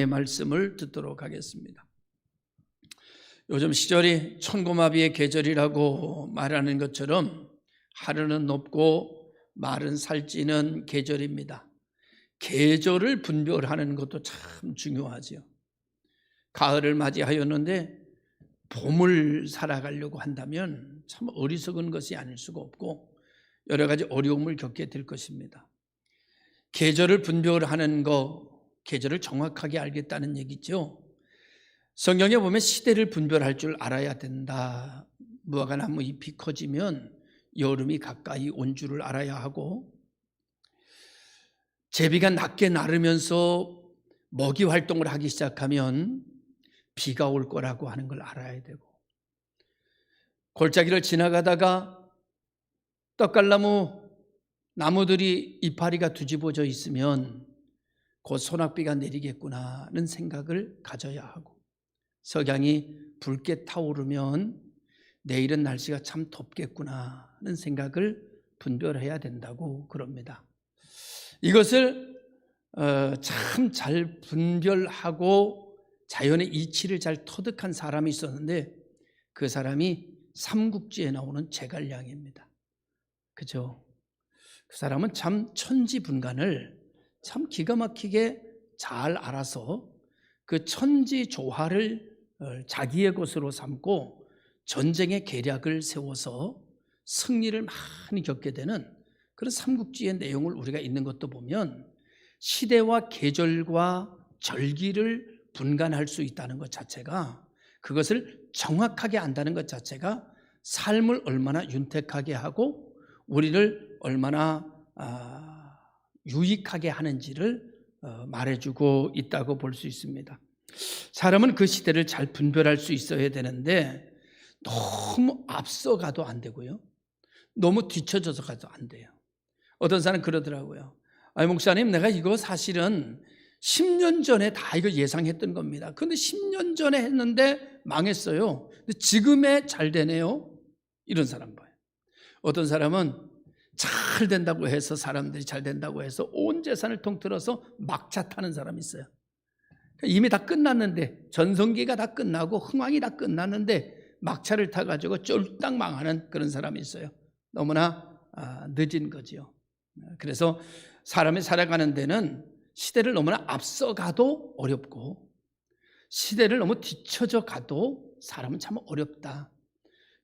말씀을 듣도록 하겠습니다. 요즘 시절이 천고마비의 계절이라고 말하는 것처럼 하루는 높고 말은 살찌는 계절입니다. 계절을 분별하는 것도 참 중요하죠. 가을을 맞이하였는데 봄을 살아가려고 한다면 참 어리석은 것이 아닐 수가 없고 여러 가지 어려움을 겪게 될 것입니다. 계절을 분별하는 것, 계절을 정확하게 알겠다는 얘기죠. 성경에 보면 시대를 분별할 줄 알아야 된다. 무화과나무 잎이 커지면 여름이 가까이 온 줄을 알아야 하고, 제비가 낮게 나르면서 먹이 활동을 하기 시작하면 비가 올 거라고 하는 걸 알아야 되고, 골짜기를 지나가다가 떡갈나무 나무들이 이파리가 뒤집어져 있으면 곧 소낙비가 내리겠구나는 생각을 가져야 하고, 석양이 붉게 타오르면 내일은 날씨가 참 덥겠구나는 생각을 분별해야 된다고 그럽니다. 이것을 참 잘 분별하고 자연의 이치를 잘 터득한 사람이 있었는데 그 사람이 삼국지에 나오는 제갈량입니다. 그죠? 그 사람은 참 천지분간을 참 기가 막히게 잘 알아서 그 천지조화를 자기의 것으로 삼고 전쟁의 계략을 세워서 승리를 많이 겪게 되는 그런 삼국지의 내용을 우리가 읽는 것도 보면 시대와 계절과 절기를 분간할 수 있다는 것 자체가, 그것을 정확하게 안다는 것 자체가 삶을 얼마나 윤택하게 하고 우리를 얼마나 유익하게 하는지를 말해주고 있다고 볼 수 있습니다. 사람은 그 시대를 잘 분별할 수 있어야 되는데 너무 앞서가도 안 되고요, 너무 뒤쳐져서 가도 안 돼요. 어떤 사람은 그러더라고요. 아니 목사님, 내가 이거 사실은 10년 전에 다 이거 예상했던 겁니다. 근데 10년 전에 했는데 망했어요. 근데 지금에 잘 되네요. 이런 사람 봐요. 어떤 사람은 잘 된다고 해서, 사람들이 잘 된다고 해서 온 재산을 통틀어서 막차 타는 사람이 있어요. 이미 다 끝났는데, 전성기가 다 끝나고 흥황이 다 끝났는데 막차를 타가지고 쫄딱 망하는 그런 사람이 있어요. 너무나 늦은 거지요. 그래서 사람이 살아가는 데는 시대를 너무나 앞서가도 어렵고 시대를 너무 뒤쳐져 가도 사람은 참 어렵다.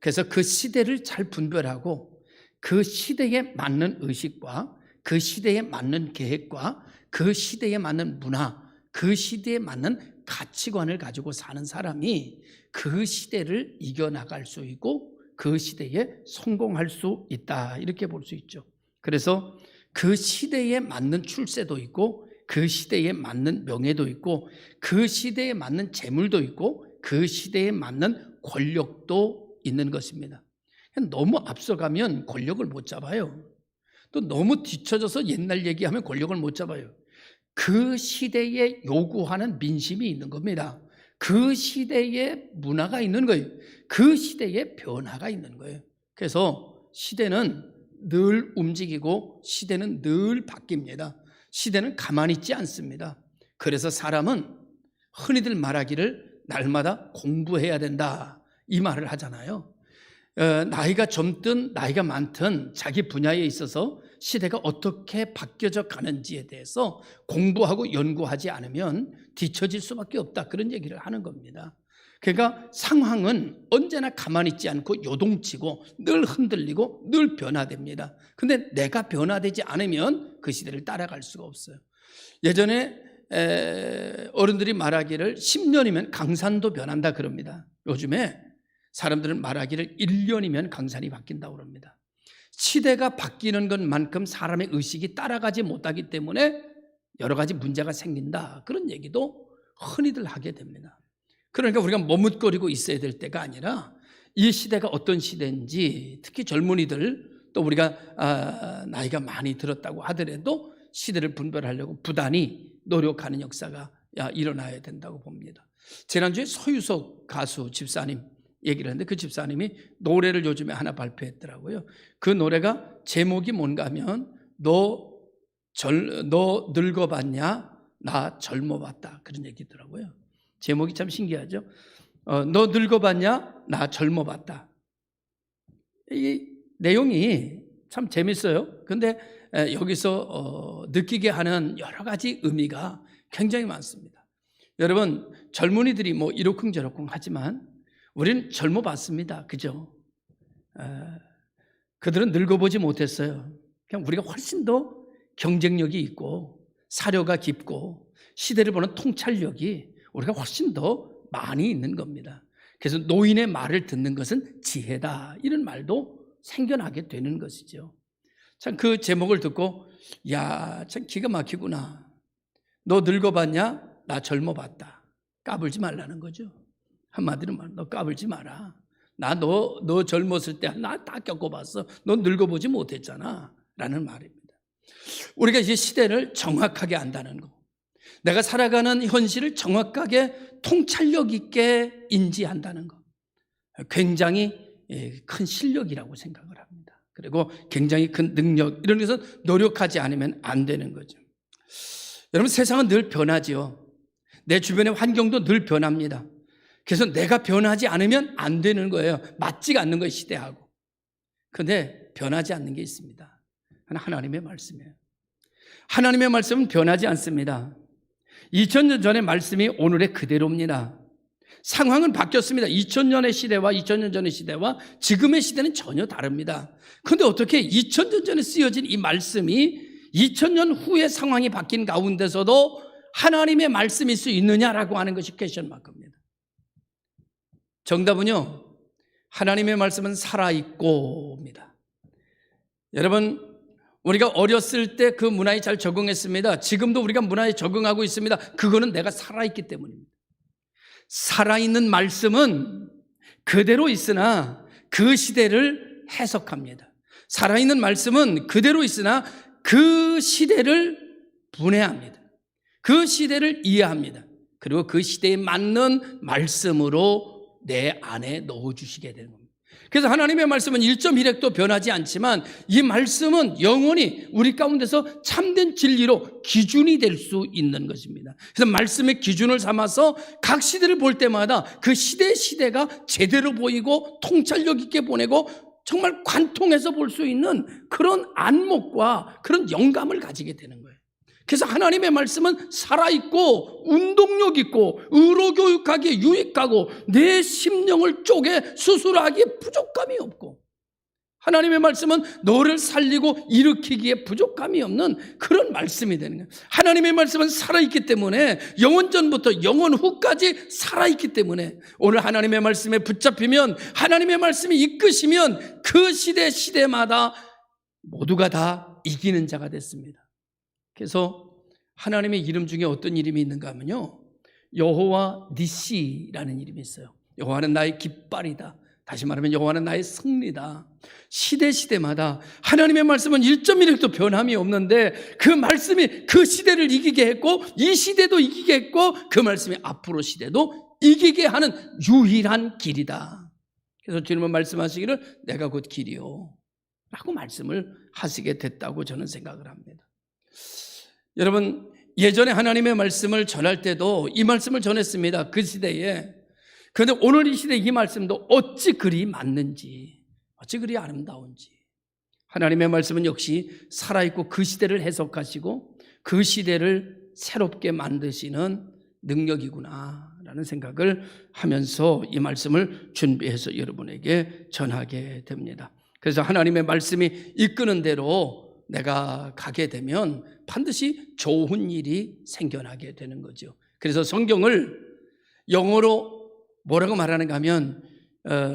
그래서 그 시대를 잘 분별하고 그 시대에 맞는 의식과 그 시대에 맞는 계획과 그 시대에 맞는 문화, 그 시대에 맞는 가치관을 가지고 사는 사람이 그 시대를 이겨나갈 수 있고 그 시대에 성공할 수 있다, 이렇게 볼 수 있죠. 그래서 그 시대에 맞는 출세도 있고 그 시대에 맞는 명예도 있고 그 시대에 맞는 재물도 있고 그 시대에 맞는 권력도 있는 것입니다. 너무 앞서가면 권력을 못 잡아요. 또 너무 뒤쳐져서 옛날 얘기하면 권력을 못 잡아요. 그 시대에 요구하는 민심이 있는 겁니다. 그 시대에 문화가 있는 거예요. 그 시대에 변화가 있는 거예요. 그래서 시대는 늘 움직이고 시대는 늘 바뀝니다. 시대는 가만히 있지 않습니다. 그래서 사람은 흔히들 말하기를 날마다 공부해야 된다, 이 말을 하잖아요. 나이가 젊든 나이가 많든 자기 분야에 있어서 시대가 어떻게 바뀌어져 가는지에 대해서 공부하고 연구하지 않으면 뒤처질 수밖에 없다, 그런 얘기를 하는 겁니다. 그러니까 상황은 언제나 가만히 있지 않고 요동치고 늘 흔들리고 늘 변화됩니다. 근데 내가 변화되지 않으면 그 시대를 따라갈 수가 없어요. 예전에 어른들이 말하기를 10년이면 강산도 변한다 그럽니다. 요즘에 사람들은 말하기를 1년이면 강산이 바뀐다고 합니다. 시대가 바뀌는 것만큼 사람의 의식이 따라가지 못하기 때문에 여러 가지 문제가 생긴다, 그런 얘기도 흔히들 하게 됩니다. 그러니까 우리가 머뭇거리고 있어야 될 때가 아니라 이 시대가 어떤 시대인지, 특히 젊은이들, 또 우리가 나이가 많이 들었다고 하더라도 시대를 분별하려고 부단히 노력하는 역사가 일어나야 된다고 봅니다. 지난주에 서유석 가수 집사님 얘기를 했는데 그 집사님이 노래를 요즘에 하나 발표했더라고요. 그 노래가 제목이 뭔가 하면 너 늙어봤냐? 나 젊어봤다. 그런 얘기더라고요. 제목이 참 신기하죠. 너 늙어봤냐? 나 젊어봤다. 이 내용이 참 재밌어요. 근데 여기서 느끼게 하는 여러 가지 의미가 굉장히 많습니다. 여러분, 젊은이들이 뭐 이러쿵저러쿵 하지만 우리는 젊어봤습니다. 그죠? 그들은 늙어보지 못했어요. 그냥 우리가 훨씬 더 경쟁력이 있고 사려가 깊고 시대를 보는 통찰력이 우리가 훨씬 더 많이 있는 겁니다. 그래서 노인의 말을 듣는 것은 지혜다, 이런 말도 생겨나게 되는 것이죠. 참 그 제목을 듣고 야, 참 기가 막히구나. 너 늙어봤냐? 나 젊어봤다. 까불지 말라는 거죠. 한마디로 말, 너 까불지 마라. 너 젊었을 때 나 다 겪어봤어. 너 늙어보지 못했잖아. 라는 말입니다. 우리가 이제 시대를 정확하게 안다는 거, 내가 살아가는 현실을 정확하게 통찰력 있게 인지한다는 것, 굉장히 큰 실력이라고 생각을 합니다. 그리고 굉장히 큰 능력, 이런 것은 노력하지 않으면 안 되는 거죠. 여러분, 세상은 늘 변하지요. 내 주변의 환경도 늘 변합니다. 그래서 내가 변하지 않으면 안 되는 거예요. 맞지가 않는 거예요, 시대하고. 그런데 변하지 않는 게 있습니다. 하나님의 말씀이에요. 하나님의 말씀은 변하지 않습니다. 2000년 전의 말씀이 오늘의 그대로입니다. 상황은 바뀌었습니다. 2000년의 시대와 2000년 전의 시대와 지금의 시대는 전혀 다릅니다. 그런데 어떻게 2000년 전에 쓰여진 이 말씀이 2000년 후의 상황이 바뀐 가운데서도 하나님의 말씀일 수 있느냐라고 하는 것이 퀘스천 마크입니다. 정답은요, 하나님의 말씀은 살아있고입니다. 여러분, 우리가 어렸을 때 그 문화에 잘 적응했습니다. 지금도 우리가 문화에 적응하고 있습니다. 그거는 내가 살아있기 때문입니다. 살아있는 말씀은 그대로 있으나 그 시대를 해석합니다. 살아있는 말씀은 그대로 있으나 그 시대를 분해합니다. 그 시대를 이해합니다. 그리고 그 시대에 맞는 말씀으로 내 안에 넣어주시게 되는 겁니다. 그래서 하나님의 말씀은 1.1핵도 변하지 않지만 이 말씀은 영원히 우리 가운데서 참된 진리로 기준이 될 수 있는 것입니다. 그래서 말씀의 기준을 삼아서 각 시대를 볼 때마다 그 시대가 제대로 보이고 통찰력 있게 보내고 정말 관통해서 볼 수 있는 그런 안목과 그런 영감을 가지게 되는 거예요. 그래서 하나님의 말씀은 살아있고 운동력 있고 의로교육하기에 유익하고 내 심령을 쪼개 수술하기에 부족함이 없고, 하나님의 말씀은 너를 살리고 일으키기에 부족함이 없는 그런 말씀이 되는 거예요. 하나님의 말씀은 살아있기 때문에 영원전부터 영원 후까지 살아있기 때문에 오늘 하나님의 말씀에 붙잡히면, 하나님의 말씀이 이끄시면 그 시대마다 모두가 다 이기는 자가 됐습니다. 그래서 하나님의 이름 중에 어떤 이름이 있는가 하면요, 여호와 니시라는 이름이 있어요. 여호와는 나의 깃발이다. 다시 말하면 여호와는 나의 승리다. 시대마다 하나님의 말씀은 1.1핵도 변함이 없는데 그 말씀이 그 시대를 이기게 했고 이 시대도 이기게 했고 그 말씀이 앞으로 시대도 이기게 하는 유일한 길이다. 그래서 주님은 말씀하시기를 내가 곧 길이요 라고 말씀을 하시게 됐다고 저는 생각을 합니다. 여러분, 예전에 하나님의 말씀을 전할 때도 이 말씀을 전했습니다. 그 시대에. 그런데 오늘 이 시대 이 말씀도 어찌 그리 맞는지, 어찌 그리 아름다운지. 하나님의 말씀은 역시 살아있고 그 시대를 해석하시고 그 시대를 새롭게 만드시는 능력이구나 라는 생각을 하면서 이 말씀을 준비해서 여러분에게 전하게 됩니다. 그래서 하나님의 말씀이 이끄는 대로 내가 가게 되면 반드시 좋은 일이 생겨나게 되는 거죠. 그래서 성경을 영어로 뭐라고 말하는가 하면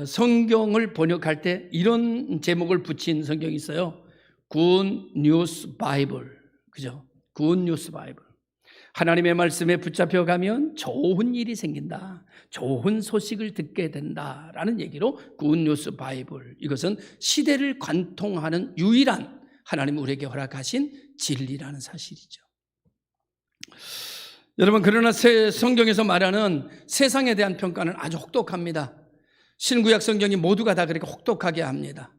성경을 번역할 때 이런 제목을 붙인 성경이 있어요. Good News Bible. 그죠? Good News Bible. 하나님의 말씀에 붙잡혀 가면 좋은 일이 생긴다. 좋은 소식을 듣게 된다라는 얘기로 Good News Bible. 이것은 시대를 관통하는 유일한 하나님 우리에게 허락하신 진리라는 사실이죠. 여러분, 그러나 성경에서 말하는 세상에 대한 평가는 아주 혹독합니다. 신구약 성경이 모두가 다 그렇게 혹독하게 합니다.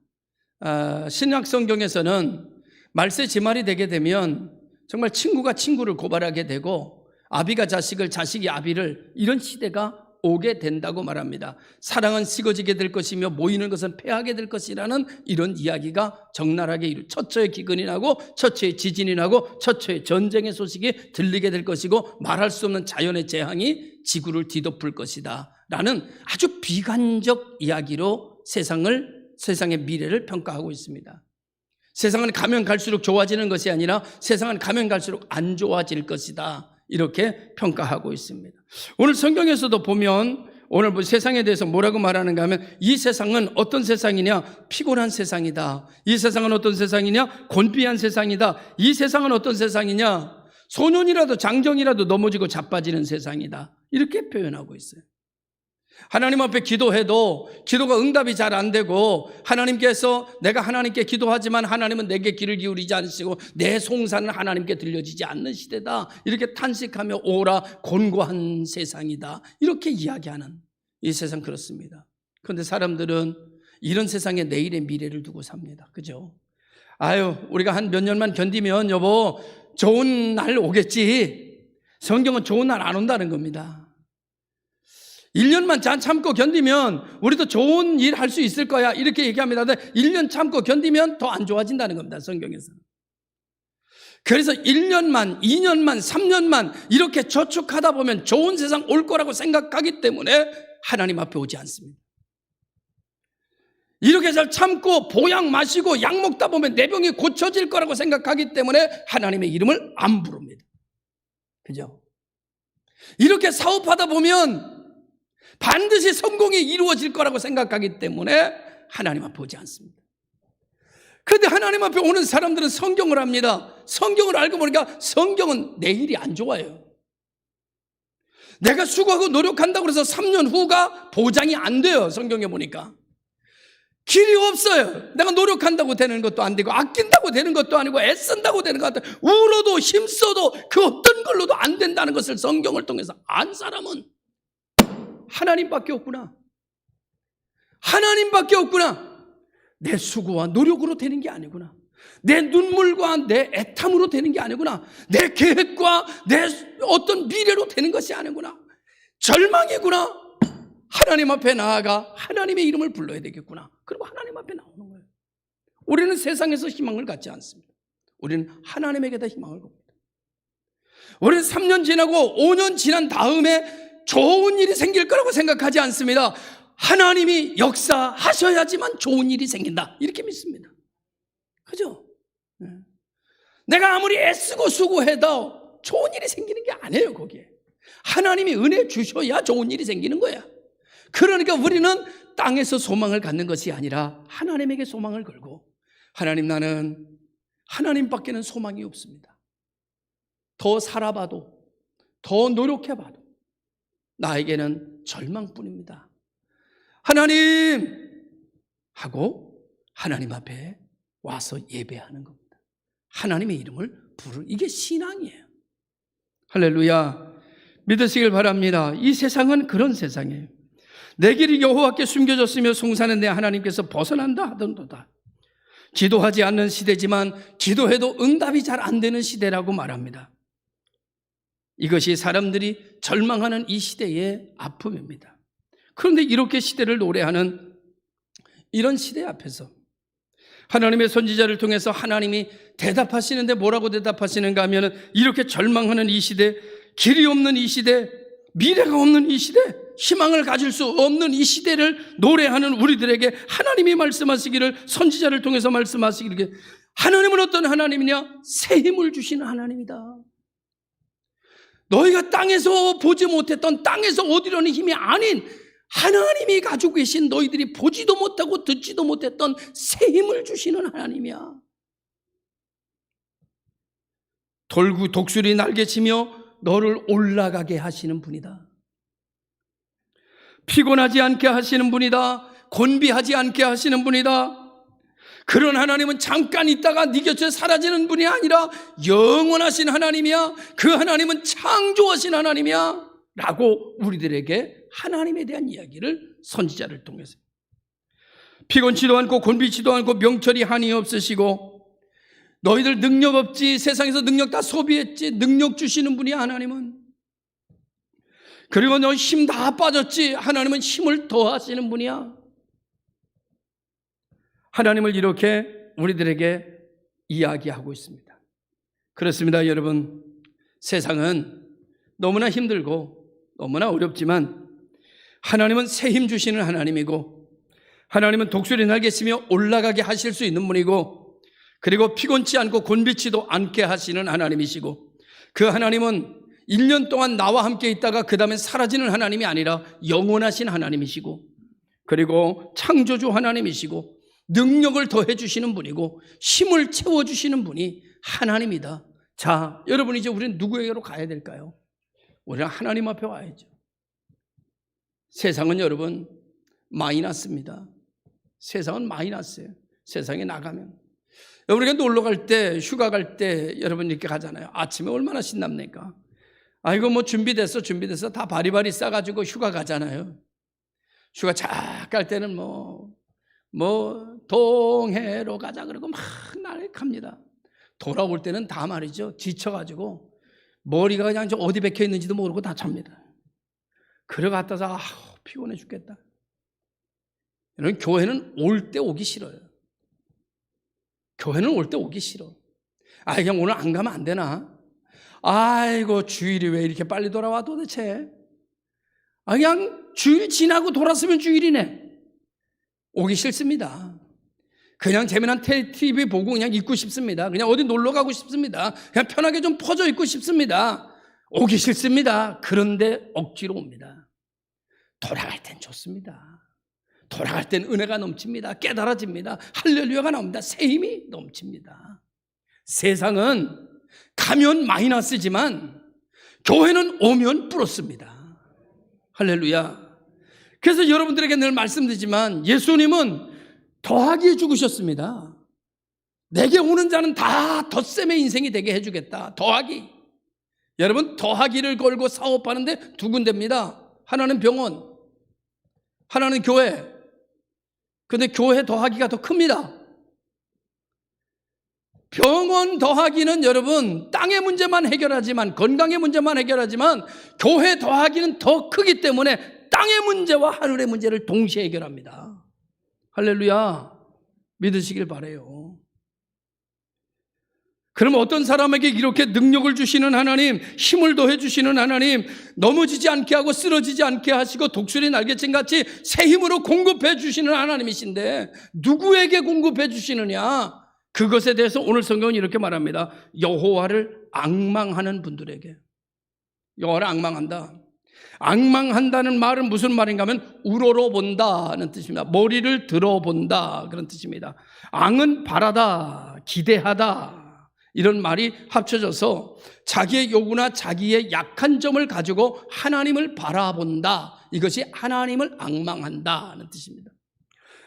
신약 성경에서는 말세 지말이 되게 되면 정말 친구가 친구를 고발하게 되고 아비가 자식을, 자식이 아비를, 이런 시대가 오게 된다고 말합니다. 사랑은 식어지게 될 것이며 모이는 것은 패하게 될 것이라는 이런 이야기가 적나라하게 처처에 기근이 나고 처처에 지진이 나고 처처에 전쟁의 소식이 들리게 될 것이고 말할 수 없는 자연의 재앙이 지구를 뒤덮을 것이다 라는 아주 비관적 이야기로 세상의 미래를 평가하고 있습니다. 세상은 가면 갈수록 좋아지는 것이 아니라 세상은 가면 갈수록 안 좋아질 것이다, 이렇게 평가하고 있습니다. 오늘 성경에서도 보면 오늘 세상에 대해서 뭐라고 말하는가 하면 이 세상은 어떤 세상이냐? 피곤한 세상이다. 이 세상은 어떤 세상이냐? 곤비한 세상이다. 이 세상은 어떤 세상이냐? 소년이라도 장정이라도 넘어지고 자빠지는 세상이다. 이렇게 표현하고 있어요. 하나님 앞에 기도해도 기도가 응답이 잘 안 되고 하나님께서 내가 하나님께 기도하지만 하나님은 내게 귀를 기울이지 않으시고 내 송사는 하나님께 들려지지 않는 시대다, 이렇게 탄식하며 오라 곤고한 세상이다, 이렇게 이야기하는 이 세상 그렇습니다. 그런데 사람들은 이런 세상에 내일의 미래를 두고 삽니다. 그죠? 아유, 우리가 한 몇 년만 견디면 여보 좋은 날 오겠지. 성경은 좋은 날 안 온다는 겁니다. 1년만 참고 견디면 우리도 좋은 일 할 수 있을 거야, 이렇게 얘기합니다. 1년 참고 견디면 더 안 좋아진다는 겁니다, 성경에서는. 그래서 1년만, 2년만, 3년만 이렇게 저축하다 보면 좋은 세상 올 거라고 생각하기 때문에 하나님 앞에 오지 않습니다. 이렇게 잘 참고 보약 마시고 약 먹다 보면 내 병이 고쳐질 거라고 생각하기 때문에 하나님의 이름을 안 부릅니다. 그죠? 이렇게 사업하다 보면 반드시 성공이 이루어질 거라고 생각하기 때문에 하나님 앞에 오지 않습니다. 그런데 하나님 앞에 오는 사람들은 성경을 합니다. 성경을 알고 보니까 성경은 내일이 안 좋아요. 내가 수고하고 노력한다고 해서 3년 후가 보장이 안 돼요. 성경에 보니까 길이 없어요. 내가 노력한다고 되는 것도 안 되고 아낀다고 되는 것도 아니고 애쓴다고 되는 것도 아니고 울어도 힘써도 그 어떤 걸로도 안 된다는 것을 성경을 통해서 안 사람은 하나님밖에 없구나. 하나님밖에 없구나. 내 수고와 노력으로 되는 게 아니구나. 내 눈물과 내 애탐으로 되는 게 아니구나. 내 계획과 내 어떤 미래로 되는 것이 아니구나. 절망이구나. 하나님 앞에 나아가 하나님의 이름을 불러야 되겠구나. 그리고 하나님 앞에 나오는 거예요. 우리는 세상에서 희망을 갖지 않습니다. 우리는 하나님에게다 희망을 겁니다. 우리는 3년 지나고 5년 지난 다음에 좋은 일이 생길 거라고 생각하지 않습니다. 하나님이 역사하셔야지만 좋은 일이 생긴다, 이렇게 믿습니다. 그죠? 내가 아무리 애쓰고 수고해도 좋은 일이 생기는 게 아니에요. 거기에 하나님이 은혜 주셔야 좋은 일이 생기는 거야. 그러니까 우리는 땅에서 소망을 갖는 것이 아니라 하나님에게 소망을 걸고, 하나님, 나는 하나님밖에는 소망이 없습니다. 더 살아봐도 더 노력해봐도 나에게는 절망뿐입니다. 하나님 하고 하나님 앞에 와서 예배하는 겁니다. 하나님의 이름을 부르는, 이게 신앙이에요. 할렐루야. 믿으시길 바랍니다. 이 세상은 그런 세상이에요. 내 길이 여호와께 숨겨졌으며 송사는 내 하나님께서 벗어난다 하던도다. 기도하지 않는 시대지만 기도해도 응답이 잘 안 되는 시대라고 말합니다. 이것이 사람들이 절망하는 이 시대의 아픔입니다. 그런데 이렇게 시대를 노래하는 이런 시대 앞에서 하나님의 선지자를 통해서 하나님이 대답하시는데 뭐라고 대답하시는가 하면, 이렇게 절망하는 이 시대, 길이 없는 이 시대, 미래가 없는 이 시대, 희망을 가질 수 없는 이 시대를 노래하는 우리들에게 하나님이 말씀하시기를, 선지자를 통해서 말씀하시기를, 하나님은 어떤 하나님이냐? 새 힘을 주시는 하나님이다. 너희가 땅에서 보지 못했던, 땅에서 얻으려는 힘이 아닌 하나님이 가지고 계신, 너희들이 보지도 못하고 듣지도 못했던 새 힘을 주시는 하나님이야. 독수리 날개치며 너를 올라가게 하시는 분이다. 피곤하지 않게 하시는 분이다. 곤비하지 않게 하시는 분이다. 그런 하나님은 잠깐 있다가 네 곁에 사라지는 분이 아니라 영원하신 하나님이야. 그 하나님은 창조하신 하나님이야 라고 우리들에게 하나님에 대한 이야기를 선지자를 통해서, 피곤치도 않고 곤비치도 않고 명철이 한이 없으시고 너희들 능력 없지, 세상에서 능력 다 소비했지, 능력 주시는 분이 하나님은 그리고 너 힘 다 빠졌지? 하나님은 힘을 더하시는 분이야. 하나님을 이렇게 우리들에게 이야기하고 있습니다. 그렇습니다, 여러분. 세상은 너무나 힘들고 너무나 어렵지만 하나님은 새 힘 주시는 하나님이고, 하나님은 독수리 날개 쓰며 올라가게 하실 수 있는 분이고, 그리고 피곤치 않고 곤비치도 않게 하시는 하나님이시고, 그 하나님은 1년 동안 나와 함께 있다가 그 다음에 사라지는 하나님이 아니라 영원하신 하나님이시고, 그리고 창조주 하나님이시고, 능력을 더해 주시는 분이고, 힘을 채워 주시는 분이 하나님이다. 자, 여러분, 이제 우리는 누구에게로 가야 될까요? 우리는 하나님 앞에 와야죠. 세상은 여러분 마이너스입니다. 세상은 마이너스예요. 세상에 나가면 우리가 놀러 갈 때, 휴가 갈 때 여러분 이렇게 가잖아요. 아침에 얼마나 신납니까? 아이고 뭐 준비됐어 다 바리바리 싸가지고 휴가 가잖아요. 휴가 쫙 갈 때는 뭐 동해로 가자 그러고 막 날갑니다. 돌아올 때는 다 말이죠, 지쳐가지고 머리가 그냥 어디 박혀 있는지도 모르고 다 잡니다. 그래 갔다가 피곤해 죽겠다. 여러분, 교회는 올 때 오기 싫어요. 교회는 올 때 오기 싫어. 그냥 오늘 안 가면 안 되나? 아이고, 주일이 왜 이렇게 빨리 돌아와 도대체? 그냥 주일 지나고 돌았으면 주일이네. 오기 싫습니다. 그냥 재미난 TV 보고 그냥 있고 싶습니다. 그냥 어디 놀러 가고 싶습니다. 그냥 편하게 좀 퍼져 있고 싶습니다. 오기 싫습니다. 그런데 억지로 옵니다. 돌아갈 땐 좋습니다. 돌아갈 땐 은혜가 넘칩니다. 깨달아집니다. 할렐루야가 나옵니다. 새 힘이 넘칩니다. 세상은 가면 마이너스지만 교회는 오면 플러스입니다. 할렐루야. 그래서 여러분들에게 늘 말씀드리지만 예수님은 더하기에 죽으셨습니다. 내게 오는 자는 다 덧셈의 인생이 되게 해주겠다. 더하기. 여러분, 더하기를 걸고 사업하는데 두 군데입니다. 하나는 병원, 하나는 교회. 근데 교회 더하기가 더 큽니다. 병원 더하기는 여러분 땅의 문제만 해결하지만, 건강의 문제만 해결하지만, 교회 더하기는 더 크기 때문에 땅의 문제와 하늘의 문제를 동시에 해결합니다. 할렐루야. 믿으시길 바라요. 그럼 어떤 사람에게 이렇게 능력을 주시는 하나님, 힘을 더해 주시는 하나님, 넘어지지 않게 하고 쓰러지지 않게 하시고 독수리 날개짓같이 새 힘으로 공급해 주시는 하나님이신데 누구에게 공급해 주시느냐? 그것에 대해서 오늘 성경은 이렇게 말합니다. 여호와를 앙망하는 분들에게. 여호와를 앙망한다. 앙망한다는 말은 무슨 말인가 하면 우러러본다는 뜻입니다. 머리를 들어본다, 그런 뜻입니다. 앙은 바라다, 기대하다, 이런 말이 합쳐져서 자기의 요구나 자기의 약한 점을 가지고 하나님을 바라본다, 이것이 하나님을 앙망한다는 뜻입니다.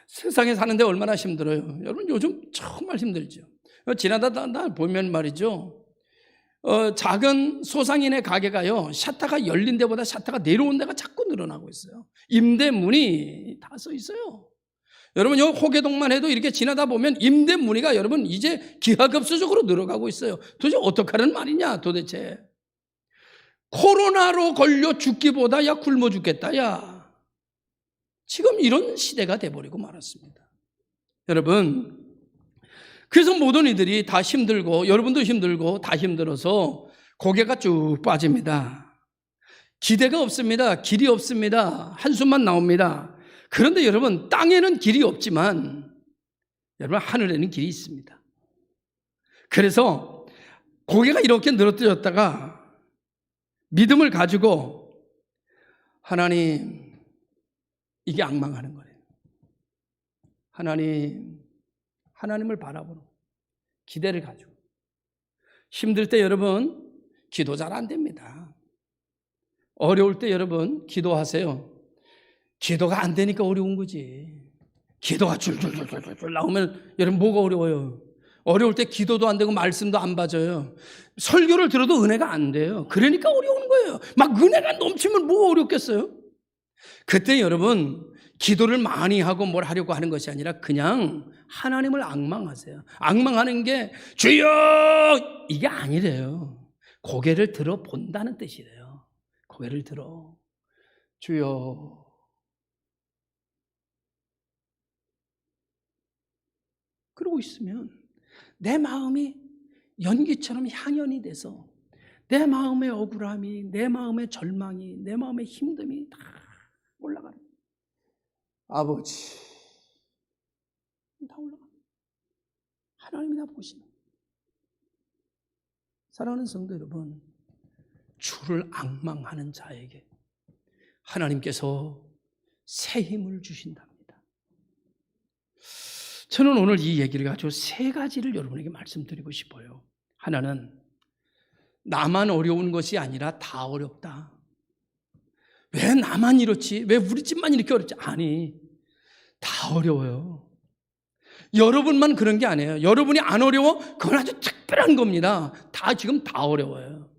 세상에 사는데 얼마나 힘들어요. 여러분, 요즘 정말 힘들죠. 지나다 보면 말이죠, 작은 소상인의 가게가요, 샤타가 열린 데보다 샤타가 내려온 데가 자꾸 늘어나고 있어요. 임대문이 다 써 있어요. 여러분, 여기 호계동만 해도 이렇게 지나다 보면 임대 문의가 여러분 이제 기하급수적으로 늘어가고 있어요. 도대체 어떡하는 말이냐 도대체. 코로나로 걸려 죽기보다 야 굶어 죽겠다 야. 지금 이런 시대가 돼버리고 말았습니다. 여러분, 그래서 모든 이들이 다 힘들고 여러분도 힘들고 다 힘들어서 고개가 쭉 빠집니다. 기대가 없습니다. 길이 없습니다. 한숨만 나옵니다. 그런데 여러분, 땅에는 길이 없지만 여러분, 하늘에는 길이 있습니다. 그래서 고개가 이렇게 늘어뜨렸다가 믿음을 가지고 하나님, 이게 앙망하는 거예요. 하나님을 바라보는 기대를 가지고. 힘들 때 여러분 기도 잘 안 됩니다. 어려울 때 여러분 기도하세요. 기도가 안 되니까 어려운 거지. 기도가 줄줄줄줄 나오면 여러분 뭐가 어려워요? 어려울 때 기도도 안 되고 말씀도 안 받아요. 설교를 들어도 은혜가 안 돼요. 그러니까 어려운 거예요. 막 은혜가 넘치면 뭐가 어렵겠어요? 그때 여러분 기도를 많이 하고 뭘 하려고 하는 것이 아니라 그냥 하나님을 앙망하세요. 앙망하는 게 주여 이게 아니래요. 고개를 들어 본다는 뜻이래요. 고개를 들어. 주여. 그러고 있으면 내 마음이 연기처럼 향연이 돼서 내 마음의 억울함이, 내 마음의 절망이, 내 마음의 힘듦이 다 올라가는 거예요. 아버지, 다 올라가요. 하나님이 다 보시는 거예요. 사랑하는 성도 여러분, 주를 앙망하는 자에게 하나님께서 새 힘을 주신답니다. 저는 오늘 이 얘기를 가지고 세 가지를 여러분에게 말씀드리고 싶어요. 하나는 나만 어려운 것이 아니라 다 어렵다. 왜 나만 이렇지? 왜 우리 집만 이렇게 어렵지? 아니, 다 어려워요. 여러분만 그런 게 아니에요. 여러분이 안 어려워? 그건 아주 특별한 겁니다. 지금 다 어려워요.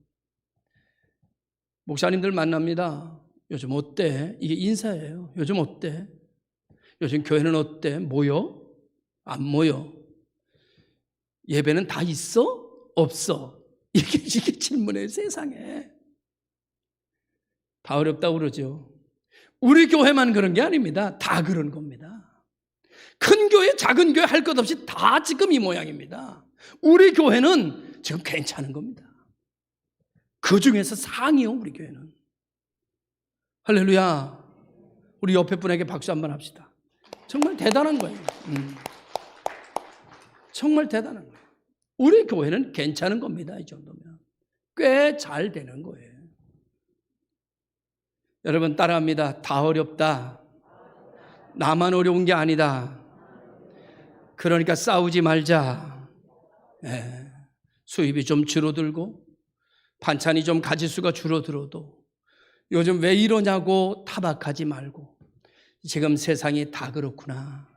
목사님들 만납니다. 요즘 어때? 이게 인사예요. 요즘 어때? 요즘 교회는 어때? 모여? 안 모여? 예배는 다 있어? 없어? 이게 질문해요, 세상에. 다 어렵다고 그러죠. 우리 교회만 그런 게 아닙니다. 다 그런 겁니다. 큰 교회, 작은 교회 할 것 없이 다 지금 이 모양입니다. 우리 교회는 지금 괜찮은 겁니다. 그 중에서 상이요, 우리 교회는. 할렐루야. 우리 옆에 분에게 박수 한번 합시다. 정말 대단한 거예요. 정말 대단한 거예요. 우리 교회는 괜찮은 겁니다. 이 정도면 꽤 잘 되는 거예요. 여러분 따라합니다. 다 어렵다. 나만 어려운 게 아니다. 그러니까 싸우지 말자. 네. 수입이 좀 줄어들고 반찬이 좀 가짓수가 줄어들어도 요즘 왜 이러냐고 타박하지 말고 지금 세상이 다 그렇구나.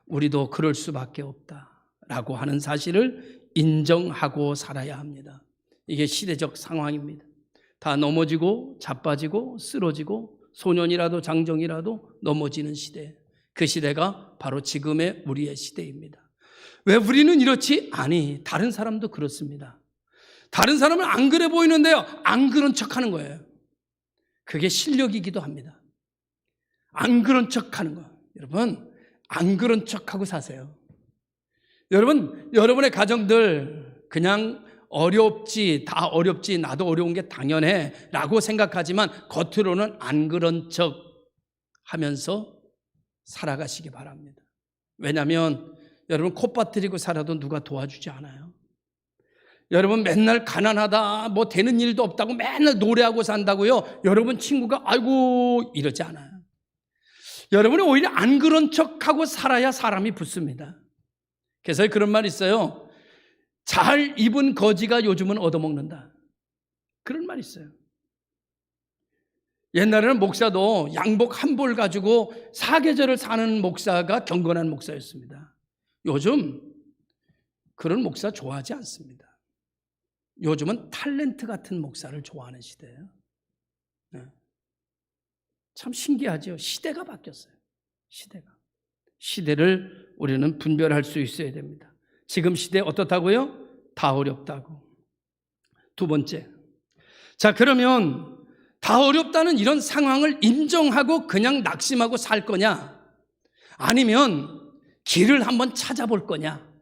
우리도 그럴 수밖에 없다라고 하는 사실을 인정하고 살아야 합니다. 이게 시대적 상황입니다. 다 넘어지고 자빠지고 쓰러지고 소년이라도 장정이라도 넘어지는 시대. 그 시대가 바로 지금의 우리의 시대입니다. 왜 우리는 이렇지? 아니, 다른 사람도 그렇습니다. 다른 사람은 안 그래 보이는데요, 안 그런 척하는 거예요. 그게 실력이기도 합니다. 안 그런 척하는 거. 여러분, 안 그런 척하고 사세요. 여러분, 여러분의 가정들 그냥 어렵지, 다 어렵지, 나도 어려운 게 당연해 라고 생각하지만 겉으로는 안 그런 척 하면서 살아가시기 바랍니다. 왜냐하면 여러분 콧바뜨리고 살아도 누가 도와주지 않아요. 여러분 맨날 가난하다, 뭐 되는 일도 없다고 맨날 노래하고 산다고요, 여러분 친구가 아이고 이러지 않아요. 여러분이 오히려 안 그런 척하고 살아야 사람이 붙습니다. 그래서 그런 말 있어요. 잘 입은 거지가 요즘은 얻어먹는다. 그런 말 있어요. 옛날에는 목사도 양복 한 벌 가지고 사계절을 사는 목사가 경건한 목사였습니다. 요즘 그런 목사 좋아하지 않습니다. 요즘은 탤런트 같은 목사를 좋아하는 시대예요. 참 신기하죠. 시대가 바뀌었어요. 시대를 우리는 분별할 수 있어야 됩니다. 지금 시대 어떻다고요? 다 어렵다고. 두 번째, 자 그러면 다 어렵다는 이런 상황을 인정하고 그냥 낙심하고 살 거냐, 아니면 길을 한번 찾아볼 거냐?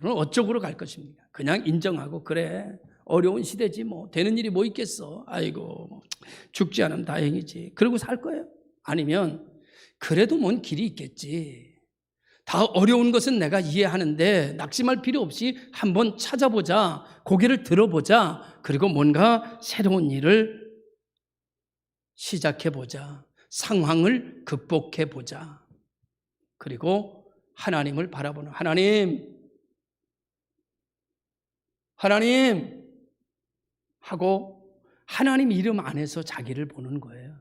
여러분 어쪽으로 갈 것입니까? 그냥 인정하고 그래 어려운 시대지 뭐 되는 일이 뭐 있겠어, 아이고 죽지 않으면 다행이지, 그러고 살 거예요? 아니면 그래도 뭔 길이 있겠지, 다 어려운 것은 내가 이해하는데 낙심할 필요 없이 한번 찾아보자, 고개를 들어보자, 그리고 뭔가 새로운 일을 시작해보자, 상황을 극복해보자, 그리고 하나님을 바라보는, 하나님 하고 하나님 이름 안에서 자기를 보는 거예요.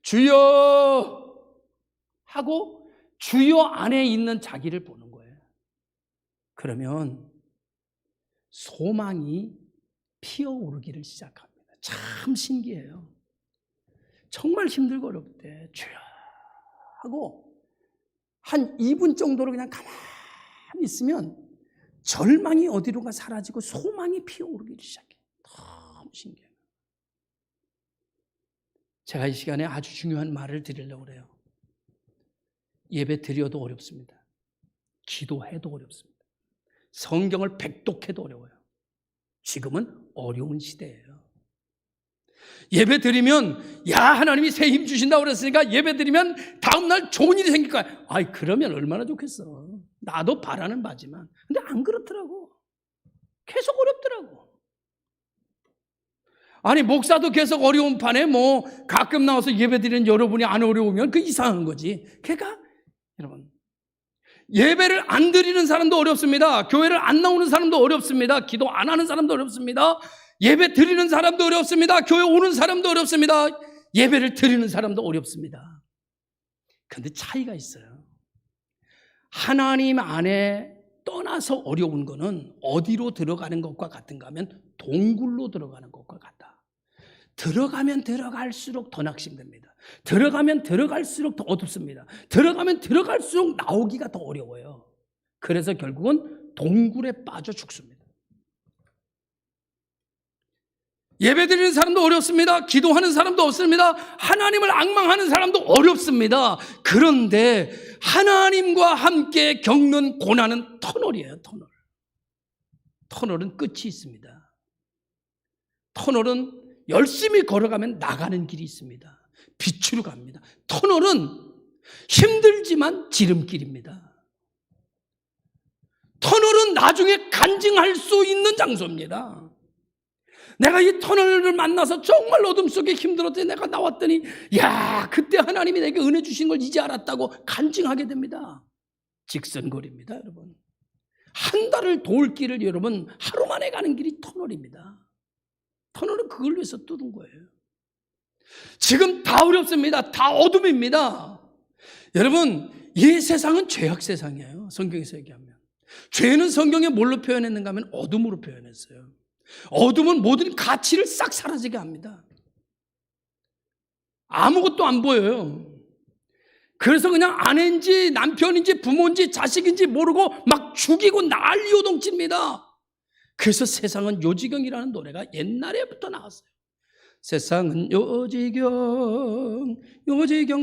주여 하고 주여 안에 있는 자기를 보는 거예요. 그러면 소망이 피어오르기를 시작합니다. 참 신기해요. 정말 힘들고 어려울 때 주여 하고 한 2분 정도로 그냥 가만히 있으면 절망이 어디론가 사라지고 소망이 피어오르기 시작해요. 너무 신기해요. 제가 이 시간에 아주 중요한 말을 드리려고 그래요. 예배 드려도 어렵습니다. 기도해도 어렵습니다. 성경을 백독해도 어려워요. 지금은 어려운 시대예요. 예배 드리면 하나님이 새 힘 주신다고 그랬으니까 예배 드리면 다음날 좋은 일이 생길 거야. 그러면 얼마나 좋겠어. 나도 바라는 바지만. 근데 안 그렇더라고. 계속 어렵더라고. 목사도 계속 어려운 판에 가끔 나와서 예배 드리는 여러분이 안 어려우면 그 이상한 거지. 그러니까 여러분, 예배를 안 드리는 사람도 어렵습니다. 교회를 안 나오는 사람도 어렵습니다. 기도 안 하는 사람도 어렵습니다. 예배 드리는 사람도 어렵습니다. 교회 오는 사람도 어렵습니다. 예배를 드리는 사람도 어렵습니다. 그런데 차이가 있어요. 하나님 안에 떠나서 어려운 거는 어디로 들어가는 것과 같은가 하면 동굴로 들어가는 것과 같다. 들어가면 들어갈수록 더 낙심됩니다. 들어가면 들어갈수록 더 어둡습니다. 들어가면 들어갈수록 나오기가 더 어려워요. 그래서 결국은 동굴에 빠져 죽습니다. 예배 드리는 사람도 어렵습니다. 기도하는 사람도 없습니다. 하나님을 앙망하는 사람도 어렵습니다. 그런데 하나님과 함께 겪는 고난은 터널이에요. 터널. 터널은 끝이 있습니다. 터널은 열심히 걸어가면 나가는 길이 있습니다. 빛으로 갑니다. 터널은 힘들지만 지름길입니다. 터널은 나중에 간증할 수 있는 장소입니다. 내가 이 터널을 만나서 정말 어둠 속에 힘들었더니 내가 나왔더니 그때 하나님이 내게 은혜 주신 걸 이제 알았다고 간증하게 됩니다. 직선거리입니다, 여러분. 한 달을 도울 길을 여러분 하루 만에 가는 길이 터널입니다. 터널은 그걸 위해서 뚫은 거예요. 지금 다 어렵습니다. 다 어둠입니다. 여러분, 이 세상은 죄악 세상이에요. 성경에서 얘기하면. 죄는 성경에 뭘로 표현했는가 하면 어둠으로 표현했어요. 어둠은 모든 가치를 싹 사라지게 합니다. 아무것도 안 보여요. 그래서 그냥 아내인지 남편인지 부모인지 자식인지 모르고 막 죽이고 난리 요동칩니다. 그래서 세상은 요지경이라는 노래가 옛날에부터 나왔어요. 세상은 요지경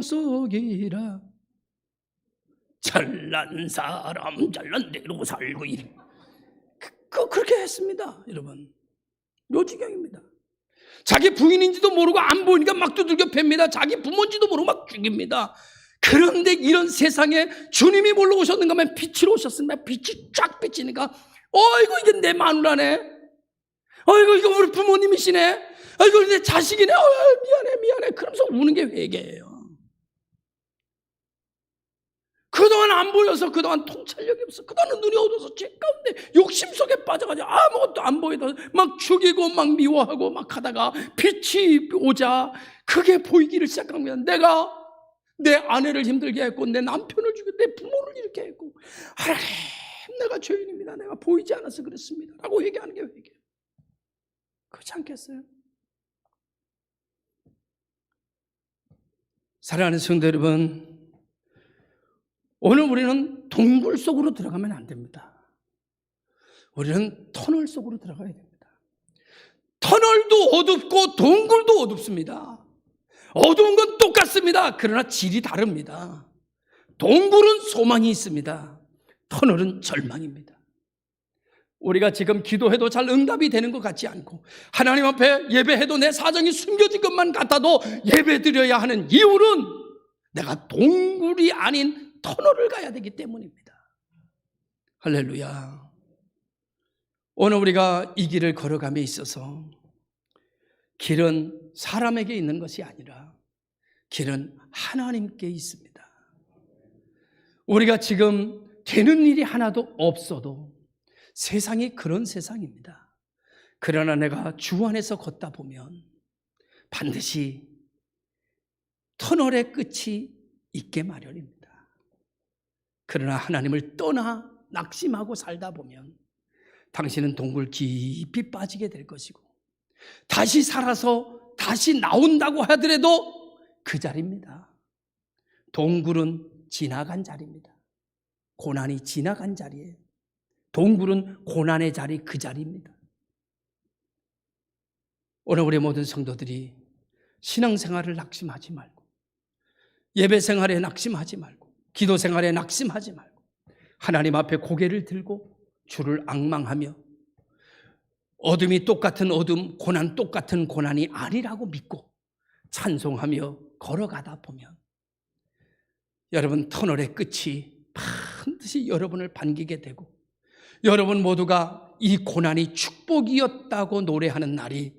속이라 잘난 사람 잘난 대로 살고 그렇게 했습니다. 여러분, 요지경입니다. 자기 부인인지도 모르고 안 보이니까 막 두들겨 팹니다. 자기 부모인지도 모르고 막 죽입니다. 그런데 이런 세상에 주님이 뭘로 오셨는가 하면 빛으로 오셨습니다. 빛이 쫙 비치니까 어이구 이게 내 마누라네, 어이구 이거 우리 부모님이시네, 어이구 내 자식이네, 미안해 그러면서 우는 게 회개예요. 그동안 안 보여서, 그동안 통찰력이 없어, 그동안 눈이 어두워서 죄 가운데 욕심 속에 빠져가지고 아무것도 안 보이다 막 죽이고 막 미워하고 막 하다가 빛이 오자 그게 보이기를 시작한 거야. 내가 내 아내를 힘들게 했고 내 남편을 죽이고 내 부모를 이렇게 했고 하나님 내가 죄인입니다. 내가 보이지 않아서 그렇습니다 라고 회개하는 게 회개. 그렇지 않겠어요? 사랑하는 성도 여러분, 오늘 우리는 동굴 속으로 들어가면 안 됩니다. 우리는 터널 속으로 들어가야 됩니다. 터널도 어둡고 동굴도 어둡습니다. 어두운 건 똑같습니다. 그러나 질이 다릅니다. 동굴은 소망이 있습니다. 터널은 절망입니다. 우리가 지금 기도해도 잘 응답이 되는 것 같지 않고 하나님 앞에 예배해도 내 사정이 숨겨진 것만 같아도 예배드려야 하는 이유는 내가 동굴이 아닌 터널을 가야 되기 때문입니다. 할렐루야. 오늘 우리가 이 길을 걸어감에 있어서 길은 사람에게 있는 것이 아니라 길은 하나님께 있습니다. 우리가 지금 되는 일이 하나도 없어도 세상이 그런 세상입니다. 그러나 내가 주 안에서 걷다 보면 반드시 터널의 끝이 있게 마련입니다. 그러나 하나님을 떠나 낙심하고 살다 보면 당신은 동굴 깊이 빠지게 될 것이고 다시 살아서 다시 나온다고 하더라도 그 자리입니다. 동굴은 지나간 자리입니다. 고난이 지나간 자리예요. 동굴은 고난의 자리, 그 자리입니다. 오늘 우리 모든 성도들이 신앙생활을 낙심하지 말고, 예배생활에 낙심하지 말고, 기도생활에 낙심하지 말고, 하나님 앞에 고개를 들고 주를 앙망하며 어둠이 똑같은 어둠, 고난 똑같은 고난이 아니라고 믿고 찬송하며 걸어가다 보면 여러분 터널의 끝이 반드시 여러분을 반기게 되고 여러분 모두가 이 고난이 축복이었다고 노래하는 날이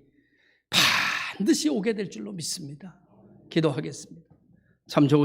반드시 오게 될 줄로 믿습니다. 기도하겠습니다. 참 좋으신